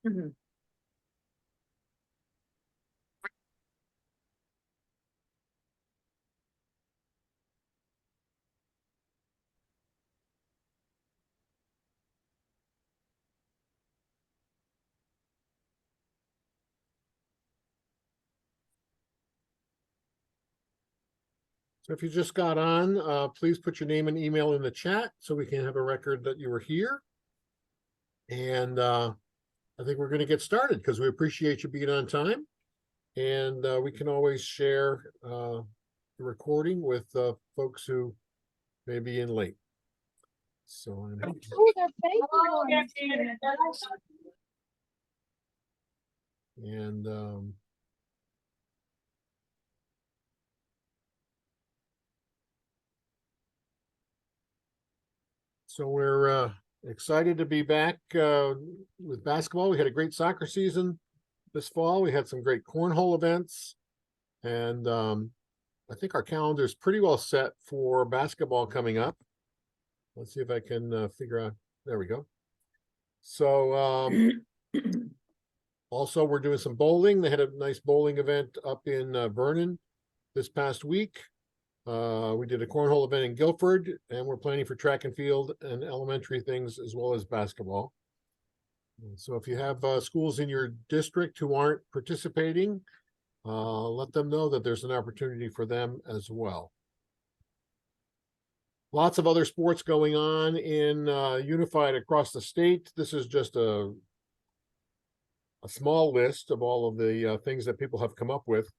Mhm. So if you just got on, please put your name and email in the chat so we can have a record that you were here. And I think we're going to get started because we appreciate you being on time. And we can always share the recording with folks who may be in late. So and so we're excited to be back with basketball. We had a great soccer season this fall. We had some great cornhole events, and I think our calendar is pretty well set for basketball coming up. Let's see if I can figure out. There we go. So also we're doing some bowling. They had a nice bowling event up in Vernon this past week. We did a cornhole event in Guilford, and we're planning for track and field and elementary things as well as basketball. So if you have schools in your district who aren't participating, let them know that there's an opportunity for them as well. Lots of other sports going on in Unified across the state. This is just a small list of all of the things that people have come up with.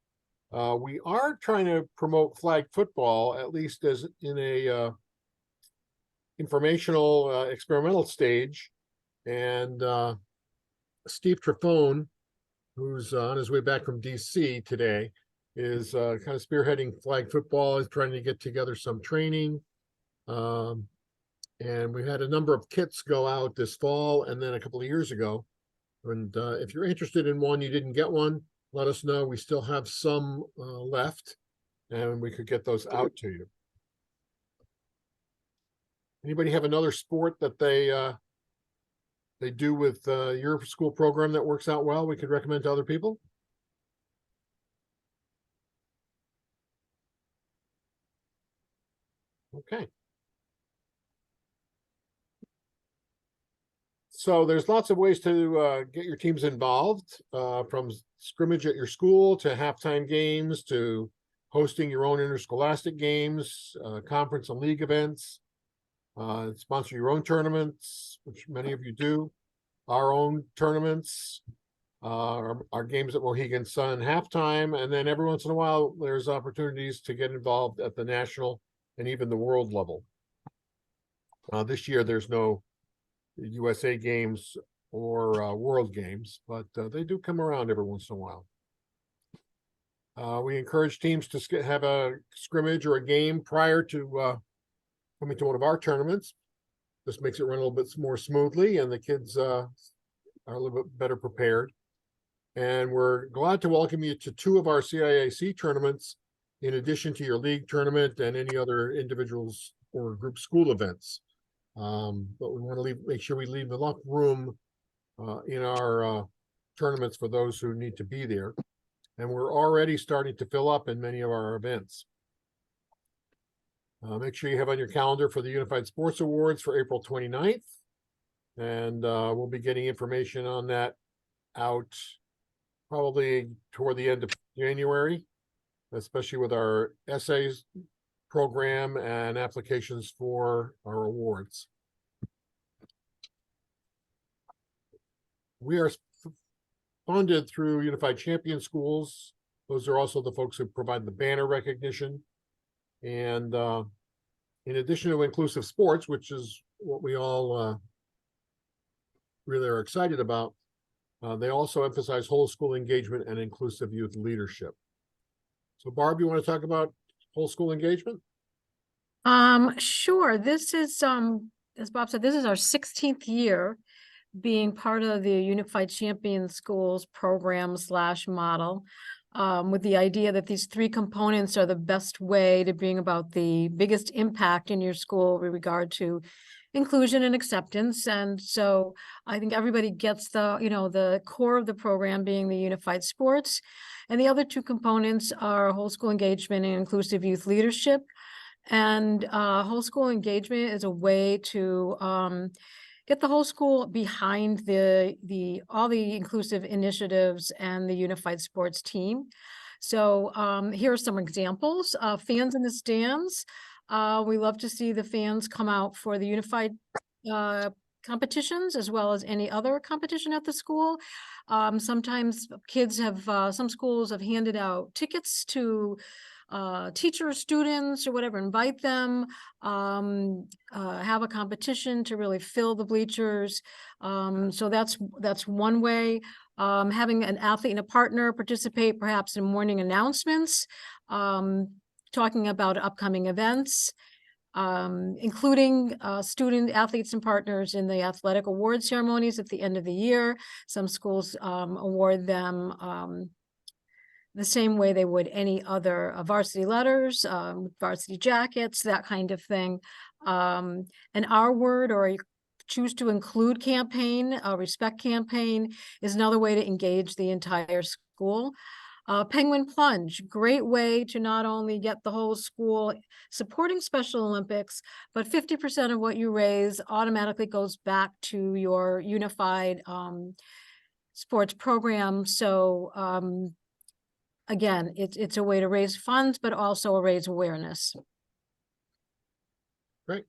We are trying to promote flag football, at least as in a informational experimental stage. And Steve Trafone, who's on his way back from DC today, is kind of spearheading flag football, is trying to get together some training. And we had a number of kits go out this fall and then a couple of years ago. And if you're interested in one, you didn't get one, let us know. We still have some left, and we could get those out to you. Anybody have another sport that they do with your school program that works out well, we could recommend to other people? Okay. So there's lots of ways to get your teams involved, from scrimmage at your school to halftime games to hosting your own interscholastic games, conference and league events, sponsor your own tournaments, which many of you do, our own tournaments, our games at Mohegan Sun halftime, and then every once in a while there's opportunities to get involved at the national and even the world level. This year there's no USA games or world games, but they do come around every once in a while. We encourage teams to have a scrimmage or a game prior to coming to one of our tournaments. This makes it run a little bit more smoothly, and the kids are a little bit better prepared. And we're glad to welcome you to 2 of our CIAC tournaments, in addition to your league tournament and any other individuals or group school events. But we want to make sure we leave enough room in our tournaments for those who need to be there. And we're already starting to fill up in many of our events. Make sure you have on your calendar for the Unified Sports Awards for April 29th. And we'll be getting information on that out probably toward the end of January, especially with our essays program and applications for our awards. We are funded through Unified Champion Schools. Those are also the folks who provide the banner recognition. And in addition to inclusive sports, which is what we all really are excited about, they also emphasize whole school engagement and inclusive youth leadership. So Barb, you want to talk about whole school engagement? Sure. This is, as Bob said, this is our 16th year being part of the Unified Champion Schools program / model, with the idea that these 3 components are the best way to bring about the biggest impact in your school with regard to inclusion and acceptance. And so I think everybody gets the, the core of the program being the unified sports. And the other two components are whole school engagement and inclusive youth leadership. And whole school engagement is a way to get the whole school behind all the inclusive initiatives and the unified sports team. So here are some examples. Fans in the stands. We love to see the fans come out for the unified competitions as well as any other competition at the school. Sometimes some schools have handed out tickets to teachers, students, or whatever, invite them, have a competition to really fill the bleachers. So that's one way. Having an athlete and a partner participate perhaps in morning announcements, talking about upcoming events, including student athletes and partners in the athletic award ceremonies at the end of the year. Some schools award them the same way they would any other varsity letters, varsity jackets, that kind of thing. An R word or a choose to include campaign, a respect campaign is another way to engage the entire school. Penguin Plunge, great way to not only get the whole school supporting Special Olympics, but 50% of what you raise automatically goes back to your unified sports program. So again, it's a way to raise funds, but also raise awareness. Great.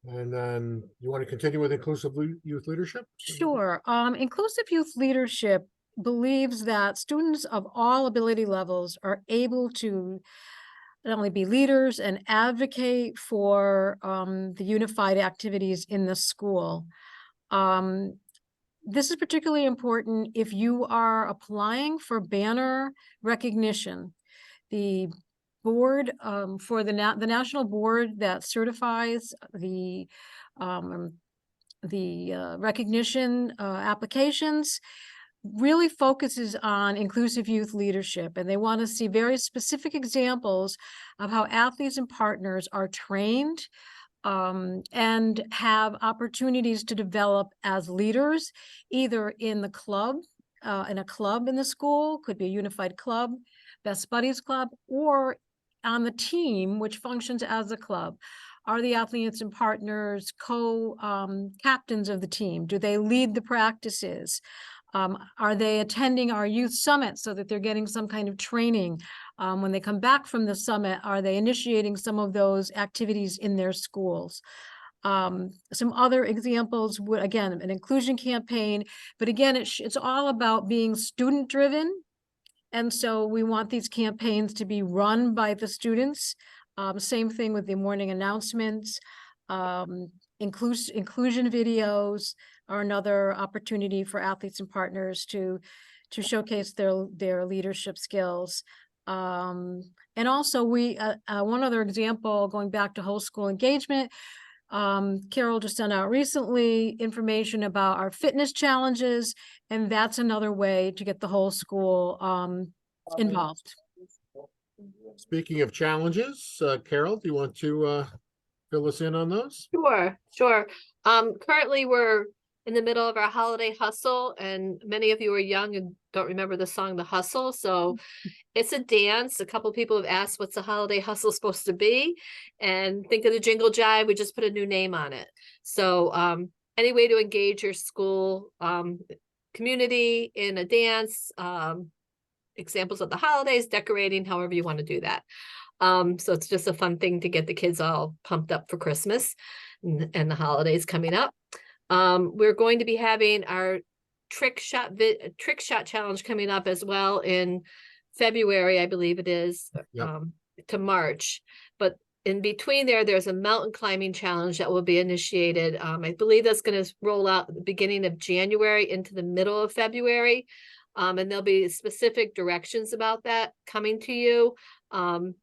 And then you want to continue with inclusive youth leadership? Sure. Inclusive youth leadership believes that students of all ability levels are able to not only be leaders and advocate for the unified activities in the school. This is particularly important if you are applying for banner recognition. The board for the national board that certifies the recognition applications really focuses on inclusive youth leadership, and they want to see very specific examples of how athletes and partners are trained and have opportunities to develop as leaders, either in the club, in a club in the school, could be a unified club, Best Buddies Club, or on the team, which functions as a club. Are the athletes and partners captains of the team? Do they lead the practices? Are they attending our youth summit so that they're getting some kind of training? When they come back from the summit, are they initiating some of those activities in their schools? Some other examples would, again, an inclusion campaign, but again, it's all about being student driven. And so we want these campaigns to be run by the students. Same thing with the morning announcements. Inclusion videos are another opportunity for athletes and partners to showcase their leadership skills. And also one other example, going back to whole school engagement, Carol just sent out recently information about our fitness challenges, and that's another way to get the whole school involved. Speaking of challenges, Carol, do you want to fill us in on those? Sure. Currently we're in the middle of our holiday hustle, and many of you are young and don't remember the song The Hustle. So it's a dance. A couple people have asked what's the holiday hustle supposed to be, and think of the Jingle Jive. We just put a new name on it. So any way to engage your school community in a dance, examples of the holidays, decorating, however you want to do that. So it's just a fun thing to get the kids all pumped up for Christmas and the holidays coming up. We're going to be having our trick shot challenge coming up as well in February, I believe it is, to March. But in between there's a mountain climbing challenge that will be initiated. I believe that's going to roll out at the beginning of January into the middle of February. And there'll be specific directions about that coming to you. And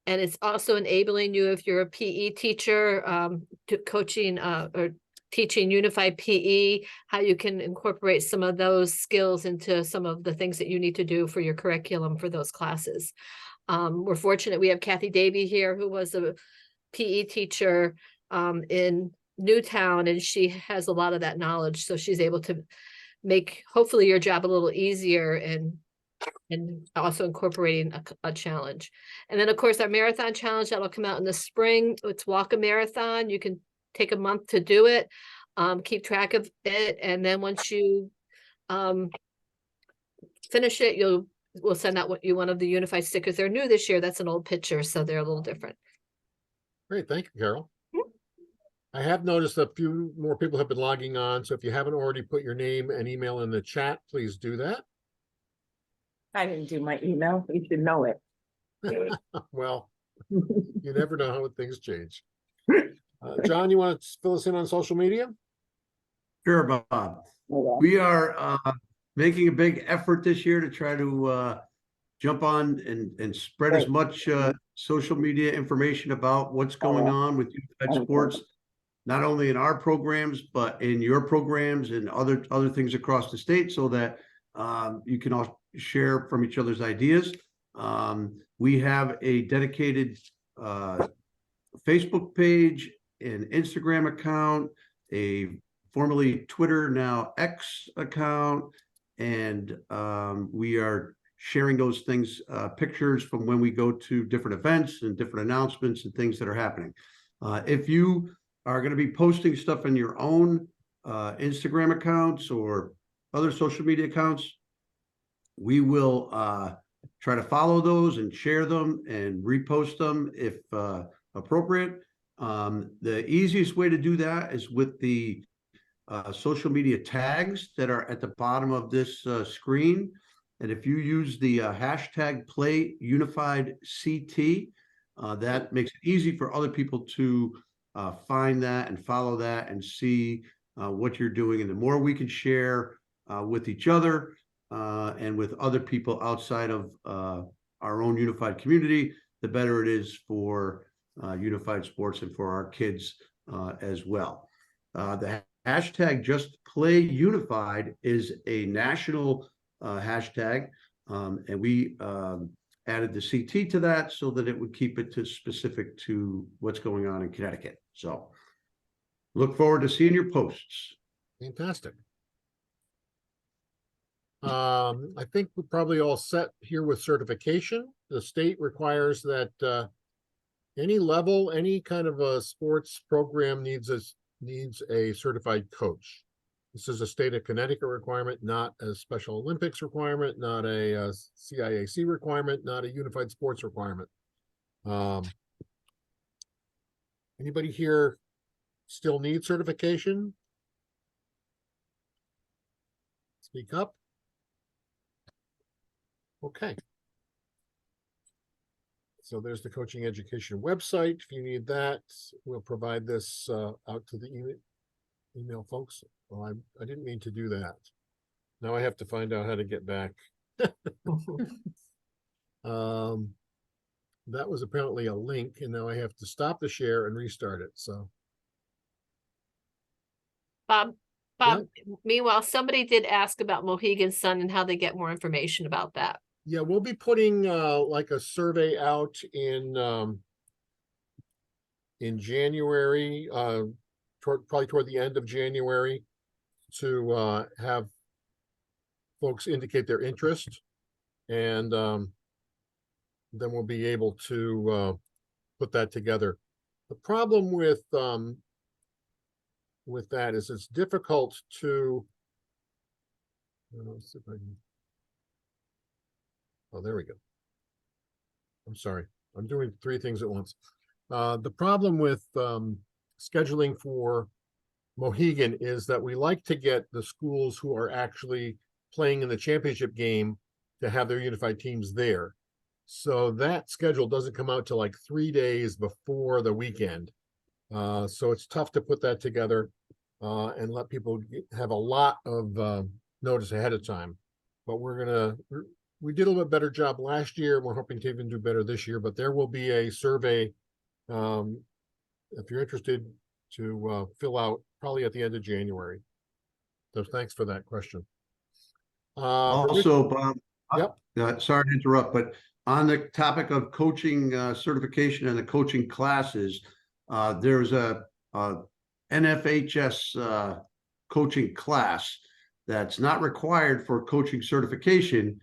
it's also enabling you, if you're a PE teacher, to coaching or teaching unified PE, how you can incorporate some of those skills into some of the things that you need to do for your curriculum for those classes. We're fortunate we have Kathy Davey here, who was a PE teacher in Newtown, and she has a lot of that knowledge, so she's able to make hopefully your job a little easier and also incorporating a challenge. And then of course our marathon challenge that'll come out in the spring. It's walk a marathon. You can take a month to do it, keep track of it, and then once you finish it, we'll send out one of the unified stickers. They're new this year. That's an old picture, so they're a little different. Great, thank you, Carol. I have noticed a few more people have been logging on, so if you haven't already put your name and email in the chat, please do that. I didn't do my email. You should know it. Well, you never know how things change. John, you want to fill us in on social media? Sure, Bob. We are making a big effort this year to try to jump on and spread as much social media information about what's going on with unified sports, not only in our programs, but in your programs and other things across the state, so that you can all share from each other's ideas. We have a dedicated Facebook page, an Instagram account, a formerly Twitter, now X account, and we are sharing those things, pictures from when we go to different events and different announcements and things that are happening. If you are going to be posting stuff in your own Instagram accounts or other social media accounts, we will try to follow those and share them and repost them if appropriate. The easiest way to do that is with the social media tags that are at the bottom of this screen. And if you use the hashtag #PlayUnifiedCT, that makes it easy for other people to find that and follow that and see what you're doing. And the more we can share with each other and with other people outside of our own unified community, the better it is for unified sports and for our kids as well. The hashtag #JustPlayUnified is a national hashtag, and we added the CT to that so that it would keep it specific to what's going on in Connecticut. So look forward to seeing your posts. Fantastic. I think we're probably all set here with certification. The state requires that any level, any kind of a sports program needs a certified coach. This is a state of Connecticut requirement, not a Special Olympics requirement, not a CIAC requirement, not a unified sports requirement. Anybody here still need certification? Speak up. Okay. So there's the coaching education website. If you need that, we'll provide this out to the email folks. Well, I didn't mean to do that. Now I have to find out how to get back. That was apparently a link, and now I have to stop the share and restart it. So Bob, meanwhile, somebody did ask about Mohegan Sun and how they get more information about that. yeah, we'll be putting like a survey out in January, probably toward the end of January, to have folks indicate their interest, and then we'll be able to put that together. The problem with that is it's difficult to let's see if I can, oh, there we go. I'm sorry, I'm doing three things at once. The problem with scheduling for Mohegan is that we like to get the schools who are actually playing in the championship game to have their unified teams there. So that schedule doesn't come out till like 3 days before the weekend. So it's tough to put that together and let people have a lot of notice ahead of time. But we did a little bit better job last year, and we're hoping to even do better this year. But there will be a survey, if you're interested, to fill out probably at the end of January. So thanks for that question. Also, Bob, Yep. sorry to interrupt, but on the topic of coaching certification and the coaching classes, There's a NFHS coaching class that's not required for coaching certification,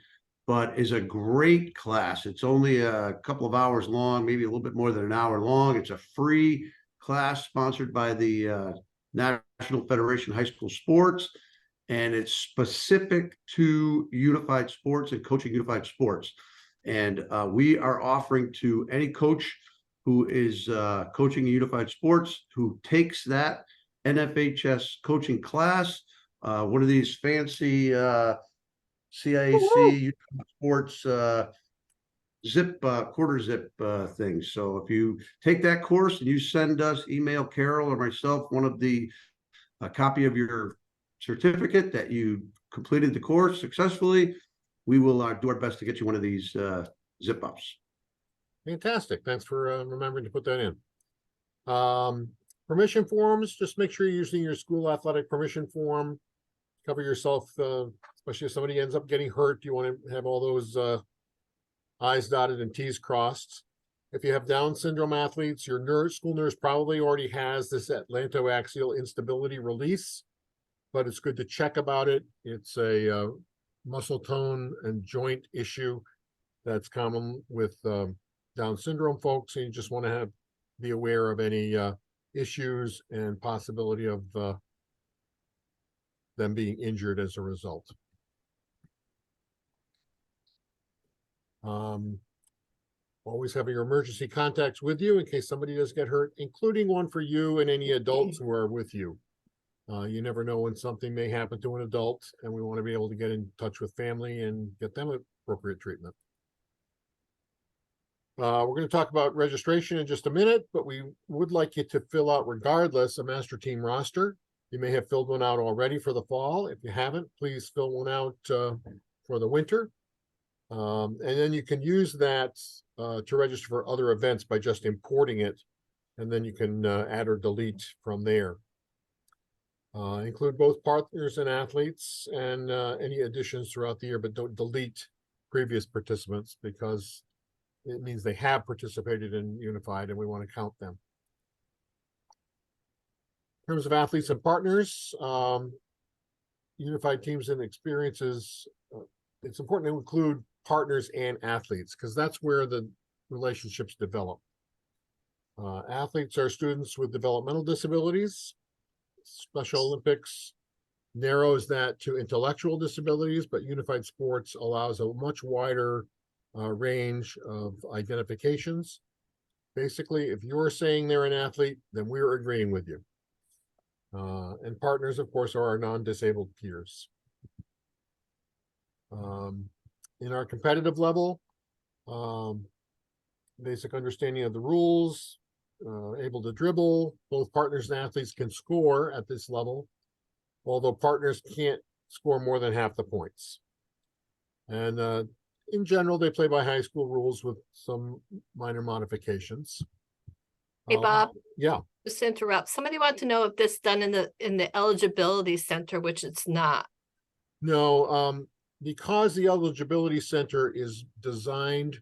but is a great class. It's only a couple of hours long, maybe a little bit more than an hour long. It's a free class sponsored by the National Federation of High School Sports, and it's specific to unified sports and coaching unified sports. And we are offering to any coach who is coaching unified sports who takes that NFHS coaching class, one of these fancy CIAC sports zip quarter zip things. So if you take that course and you send us, email Carol or myself a copy of your certificate that you completed the course successfully, we will do our best to get you one of these zip ups. Fantastic. Thanks for remembering to put that in. Permission forms, just make sure you're using your school athletic permission form. Cover yourself, especially if somebody ends up getting hurt. You want to have all those I's dotted and T's crossed. If you have Down syndrome athletes, your school nurse probably already has this atlantoaxial instability release, but it's good to check about it. It's a muscle tone and joint issue that's common with Down syndrome folks, and you just want to be aware of any issues and possibility of them being injured as a result. Always having your emergency contacts with you in case somebody does get hurt, including one for you and any adults who are with you. You never know when something may happen to an adult, and we want to be able to get in touch with family and get them appropriate treatment. We're going to talk about registration in just a minute, but we would like you to fill out, regardless, a master team roster. You may have filled one out already for the fall. If you haven't, please fill one out for the winter. And then you can use that to register for other events by just importing it, and then you can add or delete from there. Include both partners and athletes and any additions throughout the year, but don't delete previous participants because it means they have participated in Unified and we want to count them. In terms of athletes and partners, Unified teams and experiences, it's important to include partners and athletes because that's where the relationships develop. Athletes are students with developmental disabilities. Special Olympics narrows that to intellectual disabilities, but Unified Sports allows a much wider range of identifications. Basically, if you're saying they're an athlete, then we're agreeing with you. And partners, of course, are our non-disabled peers. In our competitive level, basic understanding of the rules, able to dribble. Both partners and athletes can score at this level, although partners can't score more than half the points. And in general, they play by high school rules with some minor modifications. Hey, Bob. Yeah. Just to interrupt, somebody wanted to know if this done in the eligibility center, which it's not. No, because the eligibility center is designed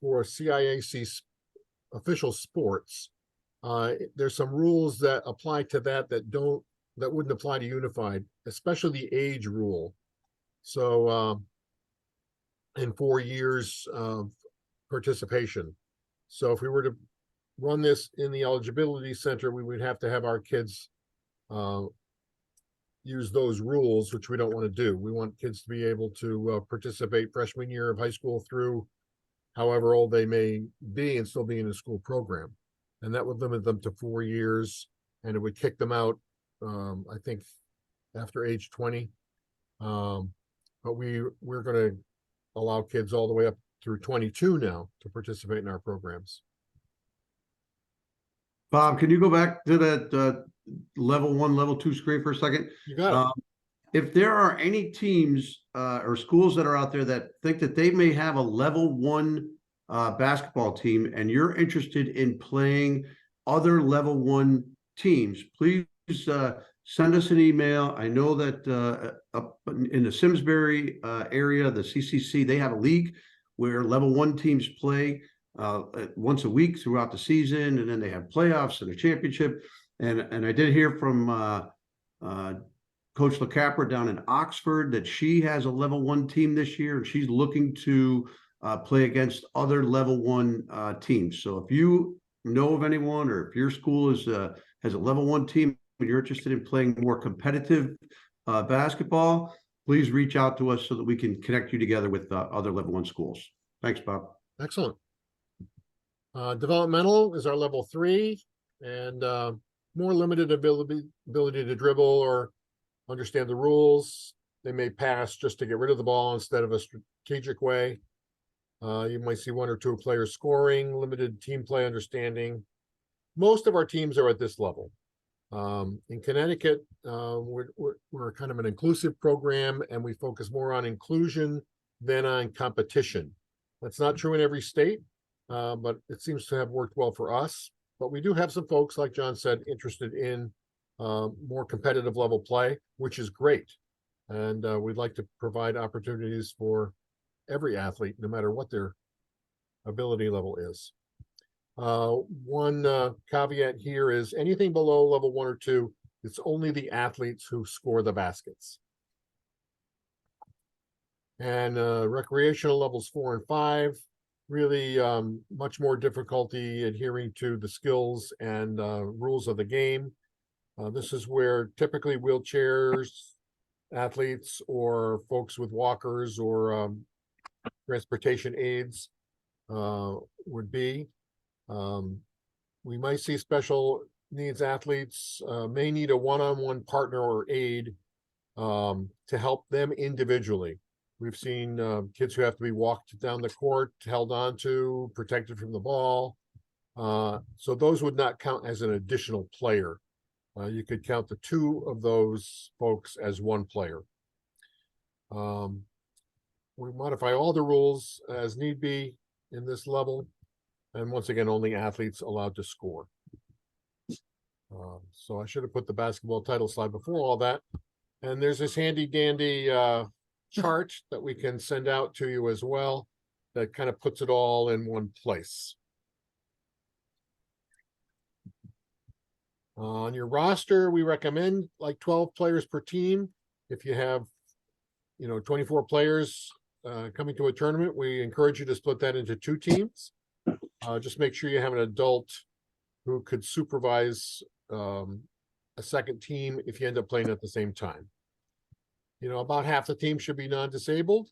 for CIAC official sports, there's some rules that apply to that wouldn't apply to Unified, especially the age rule. So in 4 years of participation. So if we were to run this in the eligibility center, we would have to have our kids use those rules, which we don't want to do. We want kids to be able to participate freshman year of high school through however old they may be and still be in a school program. And that would limit them to 4 years, and it would kick them out, I think, after age 20. But we're going to allow kids all the way up through 22 now to participate in our programs. Bob, can you go back to that level 1, level 2 screen for a second? You got it. If there are any teams or schools that are out there that think that they may have a level 1 basketball team and you're interested in playing other level 1 teams, please send us an email. I know that up in the Simsbury area, the CCC, they have a league where level 1 teams play. once a week throughout the season, and then they have playoffs and a championship. And I did hear from Coach LeCapra down in Oxford that she has a level 1 team this year, and she's looking to play against other level 1 teams. So if you know of anyone, or if your school is has a level 1 team and you're interested in playing more competitive basketball, please reach out to us so that we can connect you together with other level 1 schools. Thanks, Bob. Excellent. Developmental is our level 3, and more limited ability to dribble or understand the rules. They may pass just to get rid of the ball instead of a strategic way. You might see 1 or 2 players scoring, limited team play understanding. Most of our teams are at this level. In Connecticut, we're kind of an inclusive program, and we focus more on inclusion than on competition. That's not true in every state, but it seems to have worked well for us. But we do have some folks, like John said, interested in more competitive level play, which is great. And we'd like to provide opportunities for every athlete, no matter what their ability level is. One caveat here is anything below level 1 or 2, it's only the athletes who score the baskets. And recreational levels 4 and 5, really much more difficulty adhering to the skills and rules of the game. This is where typically wheelchairs athletes or folks with walkers or transportation aids would be. We might see special needs athletes may need a one-on-one partner or aid to help them individually. We've seen kids who have to be walked down the court, held onto, protected from the ball. So those would not count as an additional player. You could count the 2 of those folks as 1 player. We modify all the rules as need be in this level. And once again, only athletes allowed to score. So I should have put the basketball title slide before all that. And there's this handy dandy chart that we can send out to you as well that kind of puts it all in one place. On your roster, we recommend like 12 players per team. If you have, 24 players coming to a tournament, we encourage you to split that into 2 teams. Just make sure you have an adult who could supervise a second team if you end up playing at the same time. About half the team should be non-disabled,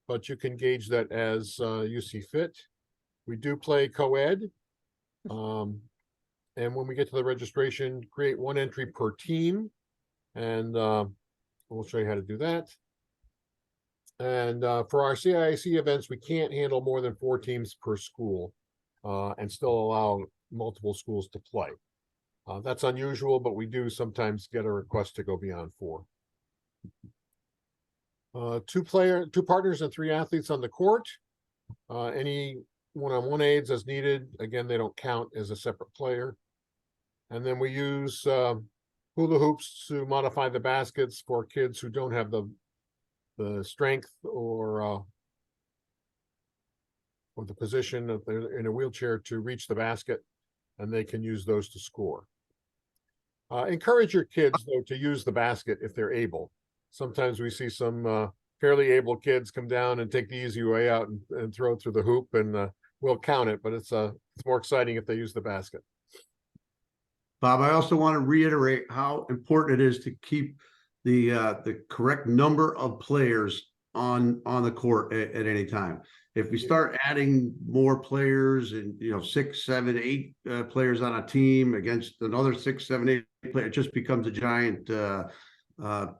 but you can gauge that as you see fit. We do play co-ed. And when we get to the registration, create 1 entry per team. And we'll show you how to do that. And for our CIAC events, we can't handle more than 4 teams per school and still allow multiple schools to play. That's unusual, but we do sometimes get a request to go beyond 4. 2 partners and 3 athletes on the court. Any one-on-one aids as needed. Again, they don't count as a separate player. And then we use hula hoops to modify the baskets for kids who don't have the strength or the position if they're in a wheelchair to reach the basket, and they can use those to score. Encourage your kids, though, to use the basket if they're able. Sometimes we see some fairly able kids come down and take the easy way out and throw it through the hoop, and we'll count it, but it's more exciting if they use the basket. Bob, I also want to reiterate how important it is to keep the correct number of players on the court at any time. If we start adding more players and 6, 7, 8 players on a team against another 6, 7, 8 players, it just becomes a giant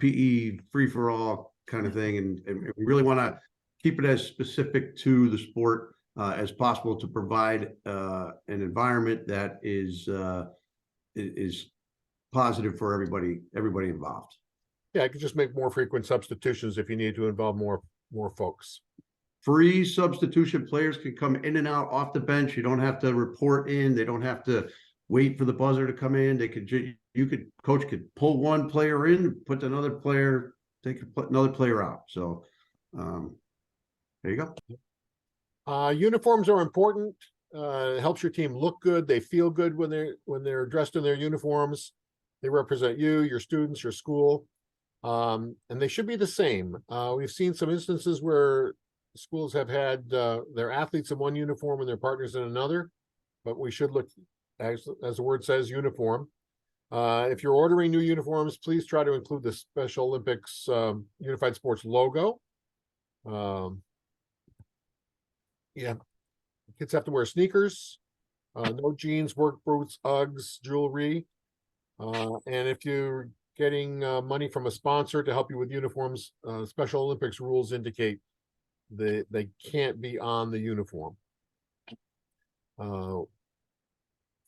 PE free-for-all kind of thing. And we really want to keep it as specific to the sport as possible to provide an environment that is positive for everybody involved. Yeah, I could just make more frequent substitutions if you need to involve more folks. Free substitution players can come in and out off the bench. You don't have to report in. They don't have to wait for the buzzer to come in. Coach could pull 1 player in, put another player, they could put another player out. So there you go. Uniforms are important. It helps your team look good. They feel good when they're dressed in their uniforms. They represent you, your students, your school. And they should be the same. We've seen some instances where schools have had their athletes in one uniform and their partners in another, but we should look, as the word says, uniform. If you're ordering new uniforms, please try to include the Special Olympics Unified Sports logo. Yeah, kids have to wear sneakers, no jeans, work boots, Uggs, jewelry. And if you're getting money from a sponsor to help you with uniforms, Special Olympics rules indicate they can't be on the uniform. For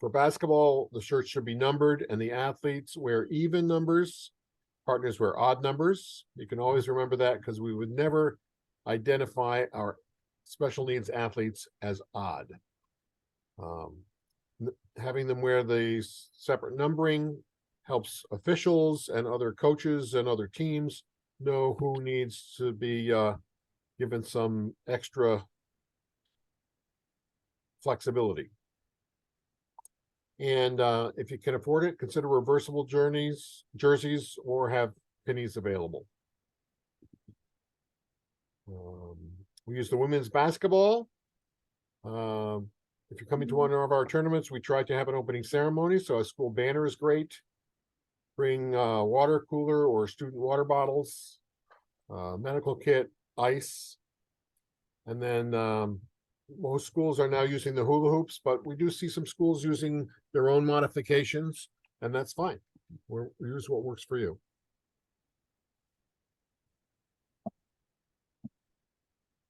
basketball, the shirts should be numbered and the athletes wear even numbers. Partners wear odd numbers. You can always remember that because we would never identify our special needs athletes as odd. Having them wear the separate numbering helps officials and other coaches and other teams know who needs to be given some extra flexibility. And if you can afford it, consider reversible jerseys, or have pennies available. We use the women's basketball. If you're coming to one of our tournaments, we try to have an opening ceremony. So a school banner is great. Bring water cooler or student water bottles, medical kit, ice. And then most schools are now using the hula hoops, but we do see some schools using their own modifications, and that's fine. We use what works for you.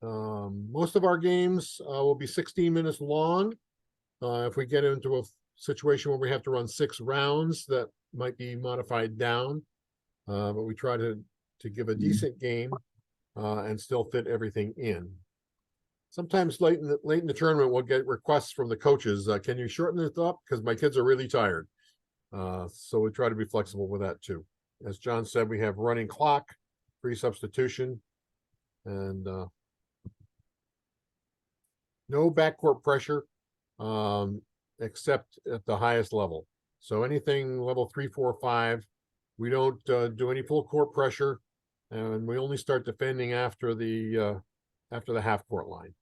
Most of our games will be 16 minutes long. If we get into a situation where we have to run 6 rounds, that might be modified down, but we try to give a decent game and still fit everything in. Sometimes late in the tournament, we'll get requests from the coaches. Can you shorten this up? Because my kids are really tired. So we try to be flexible with that too. As John said, we have running clock, free substitution, and no backcourt pressure, except at the highest level. So anything level 3, 4, 5, we don't do any full court pressure, and we only start defending after the half court line.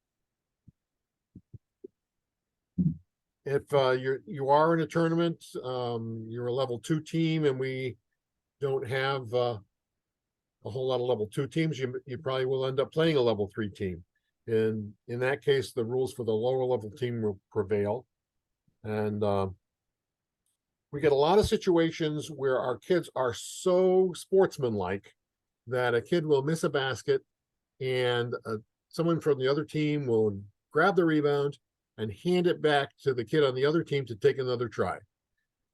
If you are in a tournament, you're a level 2 team, and we don't have a whole lot of level 2 teams, you probably will end up playing a level 3 team. And in that case, the rules for the lower level team will prevail. And we get a lot of situations where our kids are so sportsmanlike that a kid will miss a basket and someone from the other team will grab the rebound and hand it back to the kid on the other team to take another try.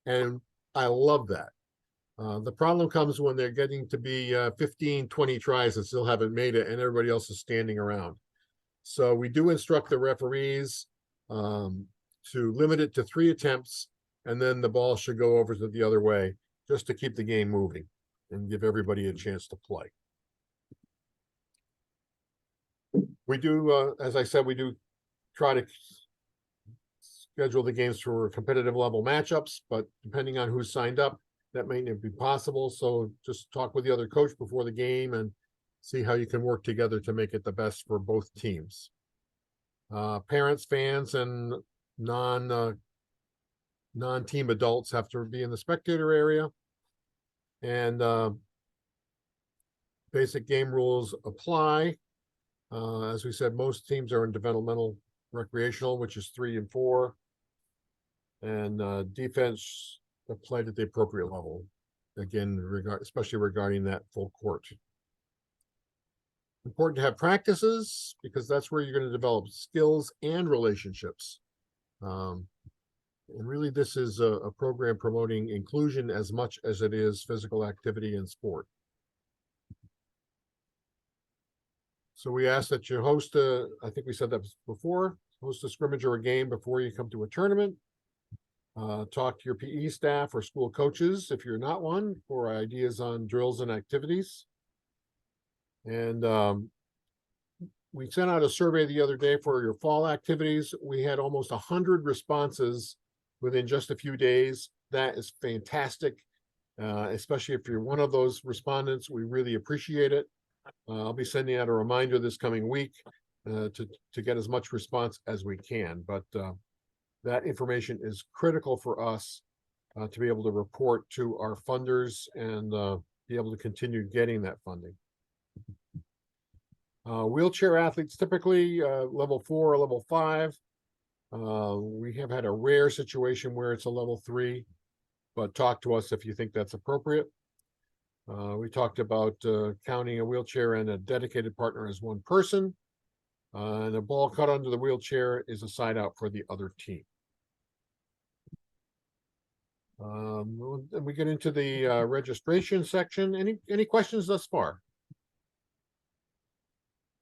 And I love that. The problem comes when they're getting to be 15, 20 tries and still haven't made it, and everybody else is standing around. So we do instruct the referees to limit it to 3 attempts, and then the ball should go over to the other way, just to keep the game moving and give everybody a chance to play. We do, as I said, we do try to schedule the games for competitive level matchups, but depending on who's signed up, that may not be possible. So just talk with the other coach before the game and see how you can work together to make it the best for both teams. Parents, fans, and non-team adults have to be in the spectator area. And basic game rules apply. As we said, most teams are in developmental recreational, which is 3 and 4. And defense applied at the appropriate level. Again, especially regarding that full court. Important to have practices because that's where you're going to develop skills and relationships. And really, this is a program promoting inclusion as much as it is physical activity and sport. So we ask that you host I think we said that before, host a scrimmage or a game before you come to a tournament. Talk to your PE staff or school coaches if you're not one for ideas on drills and activities. And we sent out a survey the other day for your fall activities. We had almost 100 responses within just a few days. That is fantastic. Especially if you're one of those respondents, we really appreciate it. I'll be sending out a reminder this coming week to get as much response as we can, but that information is critical for us to be able to report to our funders and be able to continue getting that funding. Wheelchair athletes typically level 4 or level 5. We have had a rare situation where it's a level 3, but talk to us if you think that's appropriate. We talked about counting a wheelchair and a dedicated partner as one person. And a ball cut under the wheelchair is a side out for the other team. And we get into the registration section. Any questions thus far?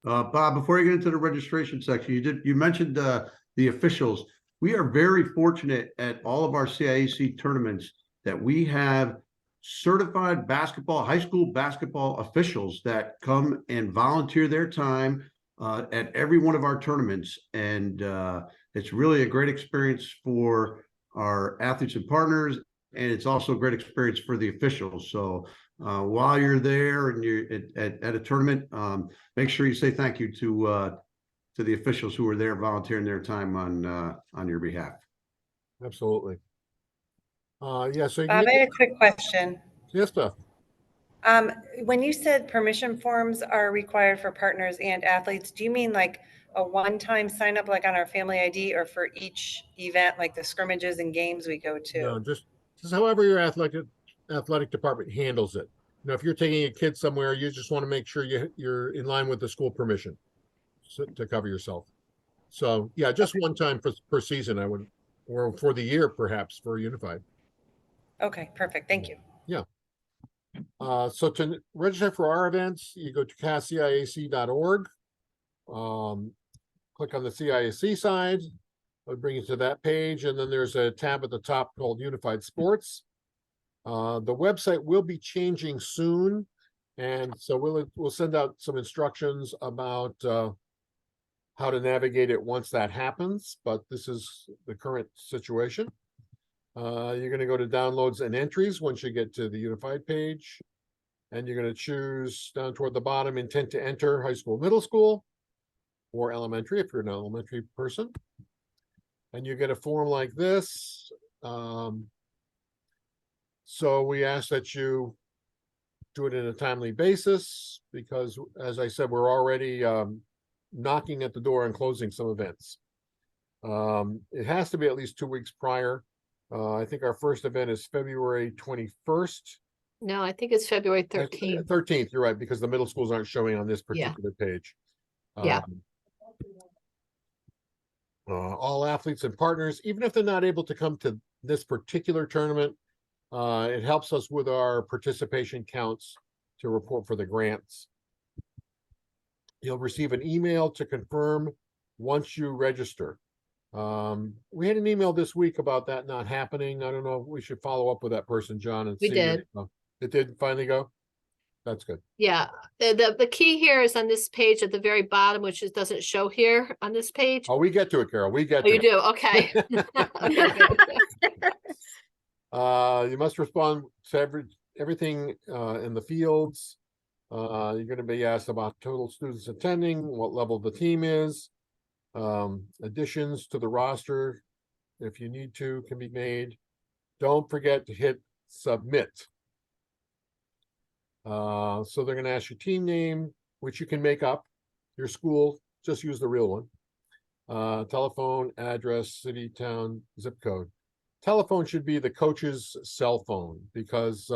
Bob, before you get into the registration section, you mentioned the officials. We are very fortunate at all of our CIAC tournaments that we have certified high school basketball officials that come and volunteer their time at every one of our tournaments. And it's really a great experience for our athletes and partners. And it's also a great experience for the officials. So while you're there and you're at a tournament, make sure you say thank you to the officials who are there volunteering their time on your behalf. Absolutely. Yeah. So Bob, I had a quick question. yes, Beth. When you said permission forms are required for partners and athletes, do you mean like a one-time sign up like on our Family ID, or for each event, like the scrimmages and games we go to? No, just however your athletic department handles it. You know, if you're taking a kid somewhere, you just want to make sure you're in line with the school permission to cover yourself. So yeah, just one time per season, I would, or for the year perhaps for Unified. Okay, perfect. Thank you. So to register for our events, you go to CASCIAC.org. Click on the CIAC side. It'll bring you to that page, and then there's a tab at the top called Unified Sports. The website will be changing soon, and so we'll send out some instructions about how to navigate it once that happens. But this is the current situation. You're going to go to downloads and entries once you get to the Unified page, and you're going to choose down toward the bottom intent to enter high school, middle school, or elementary if you're an elementary person. And you get a form like this. So we ask that you do it in a timely basis because, as I said, we're already knocking at the door and closing some events. It has to be at least 2 weeks prior. I think our first event is February 21st. No, I think it's February 13th. 13th, you're right, because the middle schools aren't showing on this particular page. Yeah. All athletes and partners, even if they're not able to come to this particular tournament, it helps us with our participation counts to report for the grants. You'll receive an email to confirm once you register. We had an email this week about that not happening. I don't know if we should follow up with that person, John, and We see. did. It did finally go? That's good. Yeah, the key here is on this page at the very bottom, which doesn't show here on this page. Oh, we get to it, Carol. We get Oh, to you it. do? Okay. You must respond to everything in the fields. You're going to be asked about total students attending, what level the team is, additions to the roster, if you need to, can be made. Don't forget to hit submit. So they're going to ask your team name, which you can make up, your school, just use the real one. Telephone, address, city, town, zip code. Telephone should be the coach's cell phone because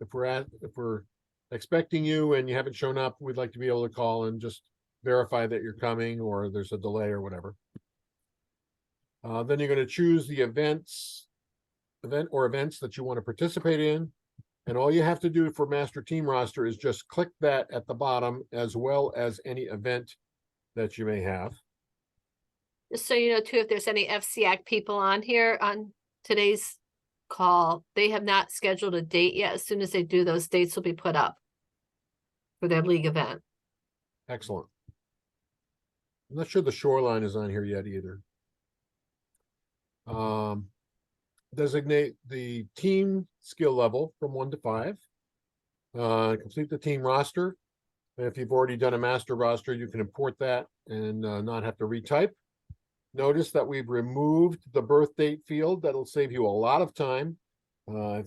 if we're expecting you and you haven't shown up, we'd like to be able to call and just verify that you're coming or there's a delay or whatever. Then you're going to choose the event or events that you want to participate in. And all you have to do for master team roster is just click that at the bottom, as well as any event that you may have. Just so you know too, if there's any FCAC people on here on today's call, they have not scheduled a date yet. As soon as they do, those dates will be put up for their league event. Excellent. I'm not sure the shoreline is on here yet either. Designate the team skill level from 1 to 5. Complete the team roster. And if you've already done a master roster, you can import that and not have to retype. Notice that we've removed the birth date field. That'll save you a lot of time. And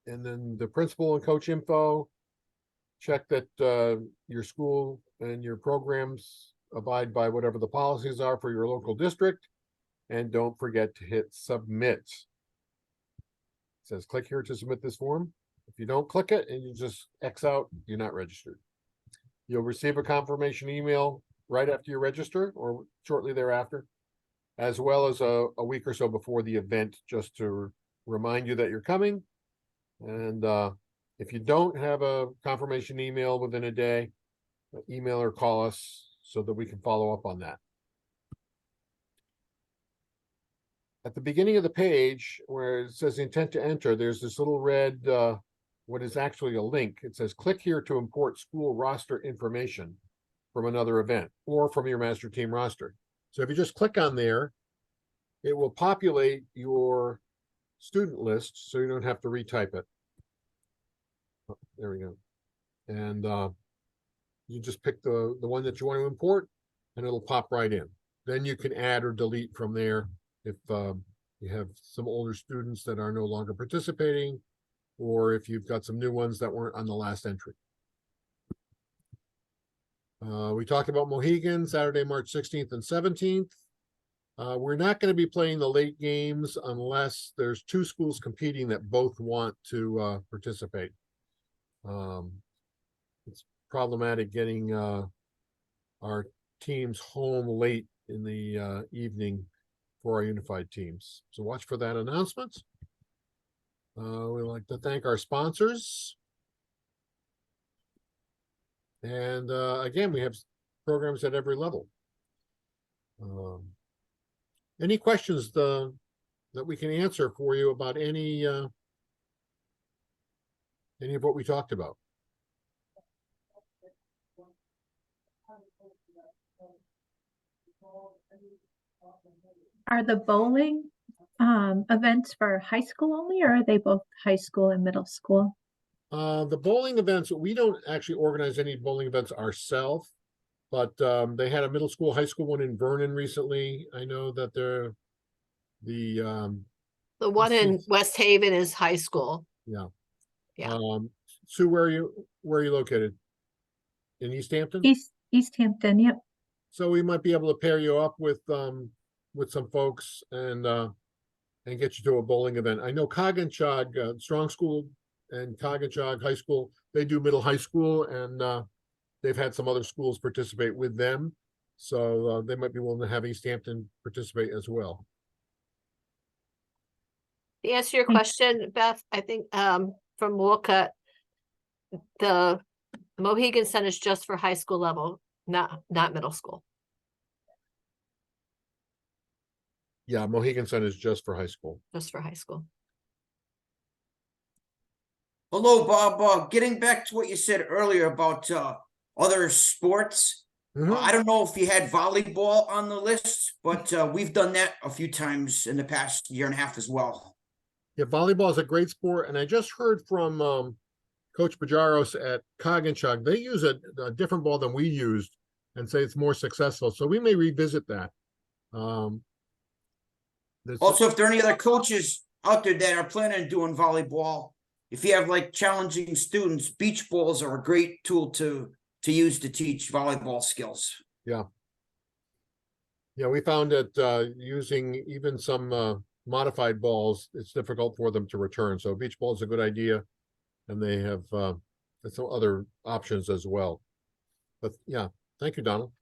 then the principal and coach info. Check that your school and your programs abide by whatever the policies are for your local district. And don't forget to hit submit. It says click here to submit this form. If you don't click it and you just X out, you're not registered. You'll receive a confirmation email right after you register or shortly thereafter, as well as a week or so before the event, just to remind you that you're coming. And if you don't have a confirmation email within a day, email or call us so that we can follow up on that. At the beginning of the page where it says intent to enter, there's this little red, what is actually a link. It says click here to import school roster information from another event or from your master team roster. So if you just click on there, it will populate your student list so you don't have to retype it. Oh, there we go. And you just pick the one that you want to import and it'll pop right in. Then you can add or delete from there if you have some older students that are no longer participating, or if you've got some new ones that weren't on the last entry. We talked about Mohegan, Saturday, March 16th and 17th. We're not going to be playing the late games unless there's 2 schools competing that both want to participate. It's problematic getting our teams home late in the evening for our unified teams. So watch for that announcement. We'd like to thank our sponsors. And again, we have programs at every level. Any questions that we can answer for you about any of what we talked about? Are the bowling events for high school only, or are they both high school and middle school? The bowling events, we don't actually organize any bowling events ourselves, but they had a middle school, high school one in Vernon recently. I know that the one in West Haven is high school. Yeah. Yeah. Sue, where are you located? In East Hampton? East Hampton, yep. So we might be able to pair you up with some folks and get you to a bowling event. I know Coggins-Chog, Strong School and Coggins-Chog High School, they do middle high school, and they've had some other schools participate with them. So they might be willing to have East Hampton participate as well. To answer your question, Beth, I think from Wolcott, the Mohegan Center is just for high school level, not middle school. Yeah, Mohegan Sun is just for high school. Just for high school. Hello, Bob. Getting back to what you said earlier about other sports. I don't know if you had volleyball on the list, but we've done that a few times in the past year and a half as well. Yeah, volleyball is a great sport, and I just heard from Coach Bajaros at Coggins-Chog. They use a different ball than we used and say it's more successful. So we may revisit that. Also, if there are any other coaches out there that are planning on doing volleyball, if you have like challenging students, beach balls are a great tool to use to teach volleyball skills. Yeah. Yeah, we found that using even some modified balls, it's difficult for them to return. So beach ball is a good idea, and they have some other options as well. But yeah, thank you, Donald.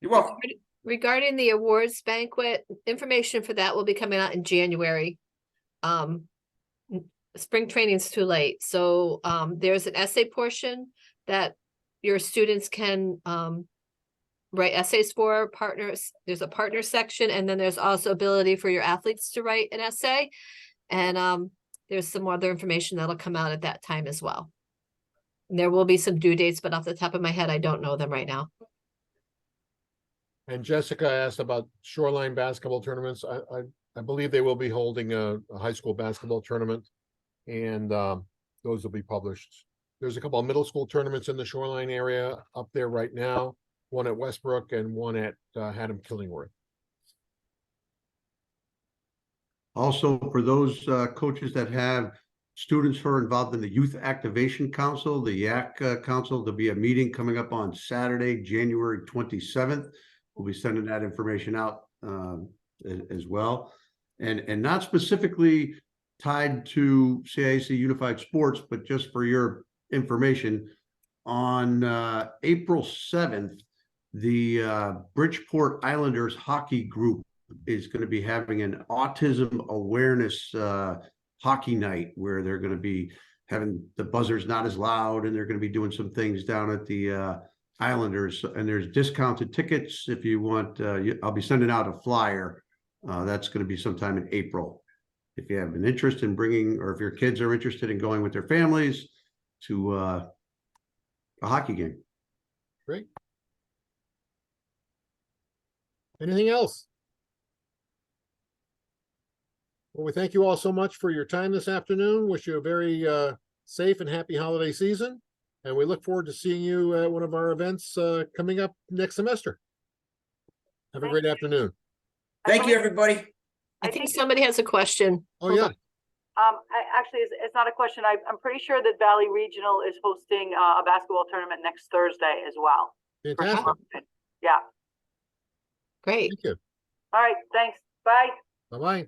You're welcome. Regarding the awards banquet, information for that will be coming out in January. Spring training's too late. So there's an essay portion that your students can write essays for partners. There's a partner section, and then there's also ability for your athletes to write an essay. And there's some other information that'll come out at that time as well. There will be some due dates, but off the top of my head, I don't know them right now. And Jessica asked about Shoreline basketball tournaments. I believe they will be holding a high school basketball tournament. And those will be published. There's a couple of middle school tournaments in the Shoreline area up there right now. One at Westbrook and one at Haddam Killingworth. Also, for those coaches that have students who are involved in the Youth Activation Council, the YAC Council, there'll be a meeting coming up on Saturday, January 27th. We'll be sending that information out as well. And not specifically tied to CIAC Unified Sports, but just for your information, on April 7th, the Bridgeport Islanders hockey group is going to be having an autism awareness hockey night where they're going to be having the buzzers not as loud, and they're going to be doing some things down at the Islanders, and there's discounted tickets if you want. I'll be sending out a flyer. That's going to be sometime in April. If you have an interest in bringing, or if your kids are interested in going with their families to a hockey game. Great. Anything else? Well, we thank you all so much for your time this afternoon. Wish you a very safe and happy holiday season. And we look forward to seeing you at one of our events coming up next semester. Have a great afternoon. Thank you, everybody. I think somebody has a question. Oh, yeah. Actually, it's not a question. I'm pretty sure that Valley Regional is hosting a basketball tournament next Thursday as well. Fantastic. Yeah. Great. Thank you. All right. Thanks. Bye. Bye-bye.